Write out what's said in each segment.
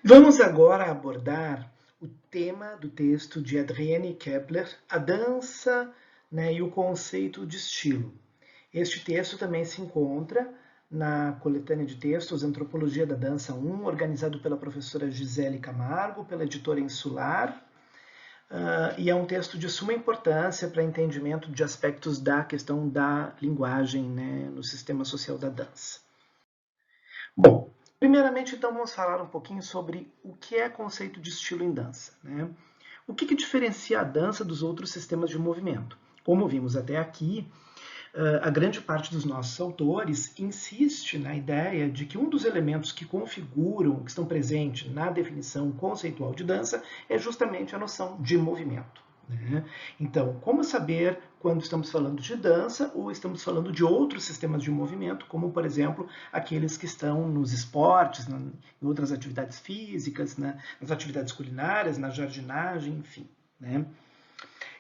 Vamos agora abordar o tema do texto de Adrienne Kepler, a dança, né, e o conceito de estilo. Este texto também se encontra na coletânea de textos Antropologia da Dança 1, organizado pela professora Gisele Camargo, pela editora Insular, e é um texto de suma importância para entendimento de aspectos da questão da linguagem, né, no sistema social da dança. Bom, primeiramente, então, vamos falar um pouquinho sobre o que é conceito de estilo em dança, né? O que diferencia a dança dos outros sistemas de movimento? Como vimos até aqui, a grande parte dos nossos autores insiste na ideia de que um dos elementos que configuram, que estão presentes na definição conceitual de dança, é justamente a noção de movimento. Né? Então, como saber quando estamos falando de dança ou estamos falando de outros sistemas de movimento, como, por exemplo, aqueles que estão nos esportes, em outras atividades físicas, né? Nas atividades culinárias, na jardinagem, enfim. Né?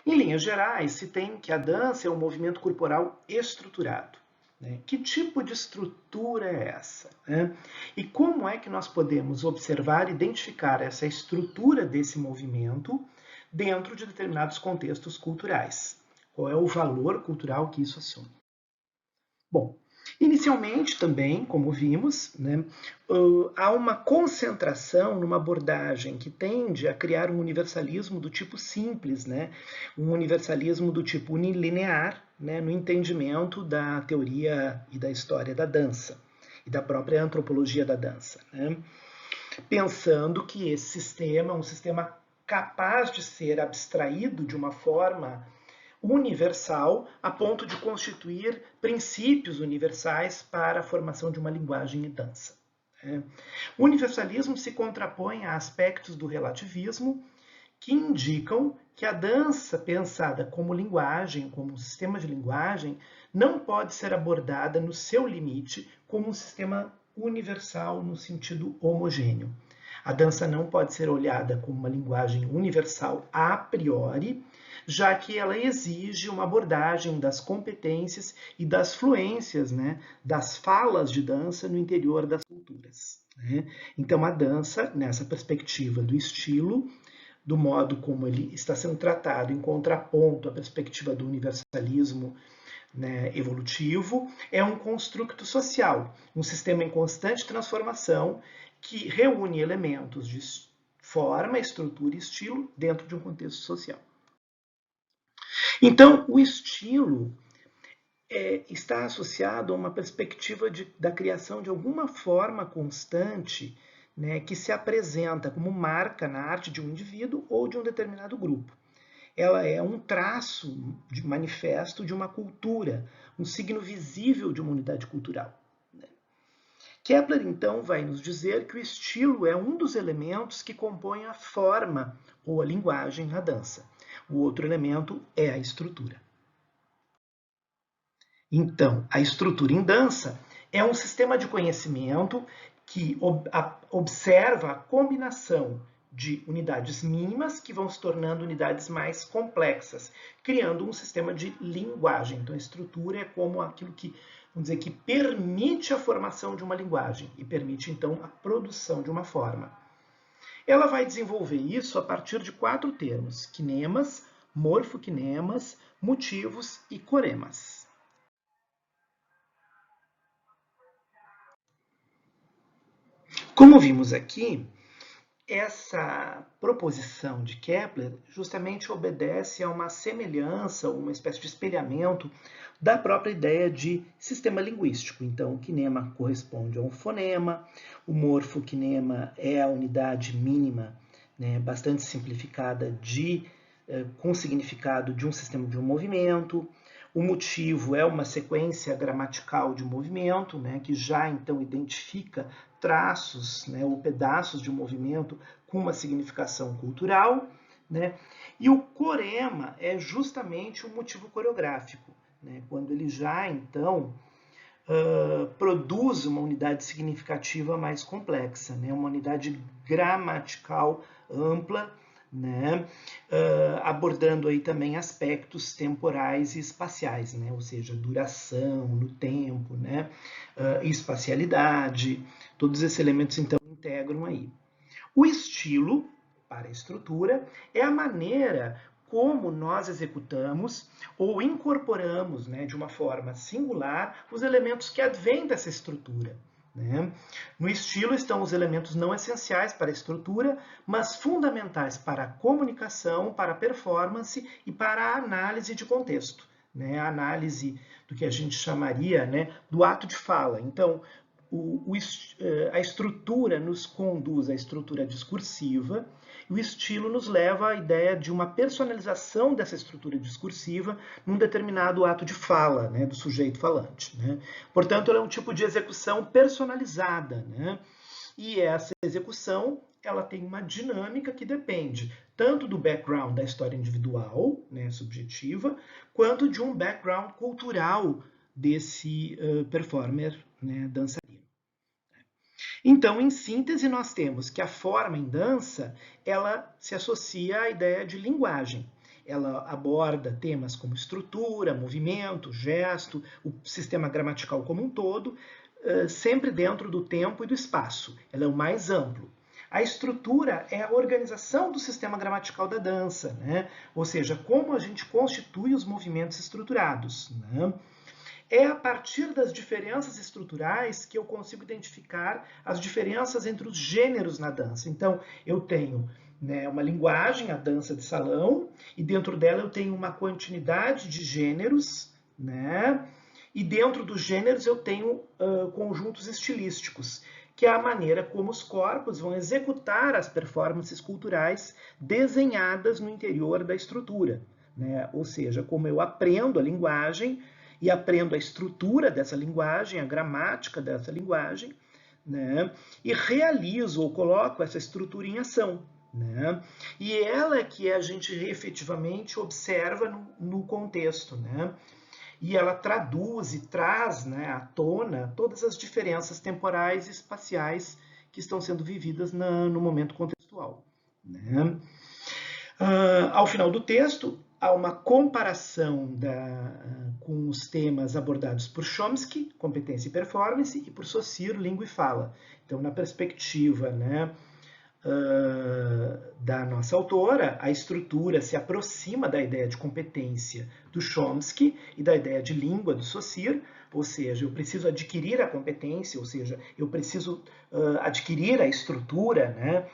Em linhas gerais, se tem que a dança é um movimento corporal estruturado. Né? Que tipo de estrutura é essa? Né? E como é que nós podemos observar e identificar essa estrutura desse movimento dentro de determinados contextos culturais? Qual é o valor cultural que isso assume? Bom, inicialmente também, como vimos, né, há uma concentração numa abordagem que tende a criar um universalismo do tipo simples, né, um universalismo do tipo unilinear, né, no entendimento da teoria e da história da dança e da própria antropologia da dança. Né, pensando que esse sistema é um sistema capaz de ser abstraído de uma forma universal a ponto de constituir princípios universais para a formação de uma linguagem e dança. O universalismo se contrapõe a aspectos do relativismo que indicam que a dança pensada como linguagem, como um sistema de linguagem, não pode ser abordada no seu limite como um sistema universal no sentido homogêneo. A dança não pode ser olhada como uma linguagem universal a priori, já que ela exige uma abordagem das competências e das fluências, né, das falas de dança no interior das culturas. Né? Então, a dança, nessa perspectiva do estilo, do modo como ele está sendo tratado em contraponto à perspectiva do universalismo, né, evolutivo, é um construto social, um sistema em constante transformação que reúne elementos de forma, estrutura e estilo dentro de um contexto social. Então, o estilo está associado a uma perspectiva da criação de alguma forma constante, né, que se apresenta como marca na arte de um indivíduo ou de um determinado grupo. Ela é um traço de manifesto de uma cultura, um signo visível de uma unidade cultural. Kepler, então, vai nos dizer que o estilo é um dos elementos que compõem a forma ou a linguagem na dança. O outro elemento é a estrutura. Então, a estrutura em dança é um sistema de conhecimento que observa a combinação de unidades mínimas que vão se tornando unidades mais complexas, criando um sistema de linguagem. Então, a estrutura é como aquilo que, vamos dizer, que permite a formação de uma linguagem e permite, então, a produção de uma forma. Ela vai desenvolver isso a partir de 4 termos: kinemas, morfokinemas, motivos e coremas. Como vimos aqui, essa proposição de Kepler justamente obedece a uma semelhança, uma espécie de experimento da própria ideia de sistema linguístico. Então, o kinema corresponde a um fonema, o morfokinema é a unidade mínima, né, bastante simplificada com significado de um sistema de um movimento. O motivo é uma sequência gramatical de movimento, né, que já então identifica traços, né, ou pedaços de um movimento com uma significação cultural. Né, e o corema é justamente o motivo coreográfico, né, quando ele já então produz uma unidade significativa mais complexa, né, uma unidade gramatical ampla, né, abordando aí também aspectos temporais e espaciais, né, ou seja, duração no tempo, né, espacialidade, todos esses elementos então integram aí. O estilo, para a estrutura, é a maneira como nós executamos ou incorporamos, né, de uma forma singular os elementos que advêm dessa estrutura. Né? No estilo estão os elementos não essenciais para a estrutura, mas fundamentais para a comunicação, para a performance e para a análise de contexto. Né? A análise do que a gente chamaria, né, do ato de fala. Então, a estrutura nos conduz à estrutura discursiva, e o estilo nos leva à ideia de uma personalização dessa estrutura discursiva num determinado ato de fala, né, do sujeito falante. Né? Portanto, ela é um tipo de execução personalizada. Né? E essa execução ela tem uma dinâmica que depende tanto do background da história individual, né, subjetiva, quanto de um background cultural desse performer, né, dançarino. Então, em síntese, nós temos que a forma em dança, ela se associa à ideia de linguagem. Ela aborda temas como estrutura, movimento, gesto, o sistema gramatical como um todo, sempre dentro do tempo e do espaço. Ela é o mais amplo. A estrutura é a organização do sistema gramatical da dança, né? Ou seja, como a gente constitui os movimentos estruturados. Né? É a partir das diferenças estruturais que eu consigo identificar as diferenças entre os gêneros na dança. Então, eu tenho, né, uma linguagem, a dança de salão, e dentro dela eu tenho uma quantidade de gêneros, né? E dentro dos gêneros eu tenho conjuntos estilísticos, que é a maneira como os corpos vão executar as performances culturais desenhadas no interior da estrutura. Né? Ou seja, como eu aprendo a linguagem e aprendo a estrutura dessa linguagem, a gramática dessa linguagem, né? E realizo ou coloco essa estrutura em ação. Né? E ela é que a gente efetivamente observa no contexto. Né? E ela traduz e traz, né, à tona todas as diferenças temporais e espaciais que estão sendo vividas no momento contextual. Né? Ao final do texto, há uma comparação com os temas abordados por Chomsky, competência e performance, e por Saussure, língua e fala. Então, na perspectiva, né, da nossa autora, a estrutura se aproxima da ideia de competência do Chomsky e da ideia de língua do Saussure, ou seja, eu preciso adquirir a competência, ou seja, eu preciso adquirir a estrutura, né?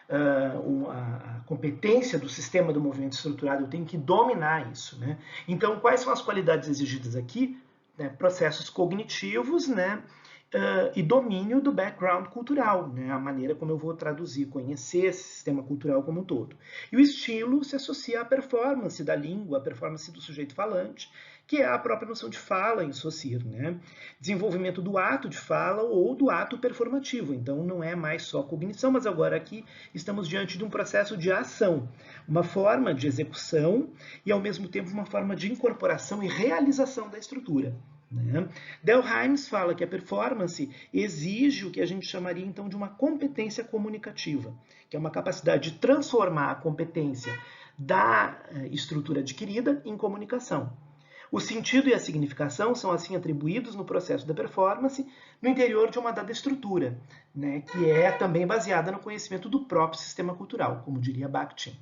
A competência do sistema do movimento estruturado, eu tenho que dominar isso. Né? Então, quais são as qualidades exigidas aqui? Né? Processos cognitivos, né? E domínio do background cultural, né? A maneira como eu vou traduzir, conhecer esse sistema cultural como um todo. E o estilo se associa à performance da língua, à performance do sujeito falante, que é a própria noção de fala em Saussure, né? Desenvolvimento do ato de fala ou do ato performativo. Então, não é mais só cognição, mas agora aqui estamos diante de um processo de ação, uma forma de execução e, ao mesmo tempo, uma forma de incorporação e realização da estrutura. Né? Del Hymes fala que a performance exige o que a gente chamaria então de uma competência comunicativa, que é uma capacidade de transformar a competência da estrutura adquirida em comunicação. O sentido e a significação são assim atribuídos no processo da performance no interior de uma dada estrutura, né, que é também baseada no conhecimento do próprio sistema cultural, como diria Bakhtin.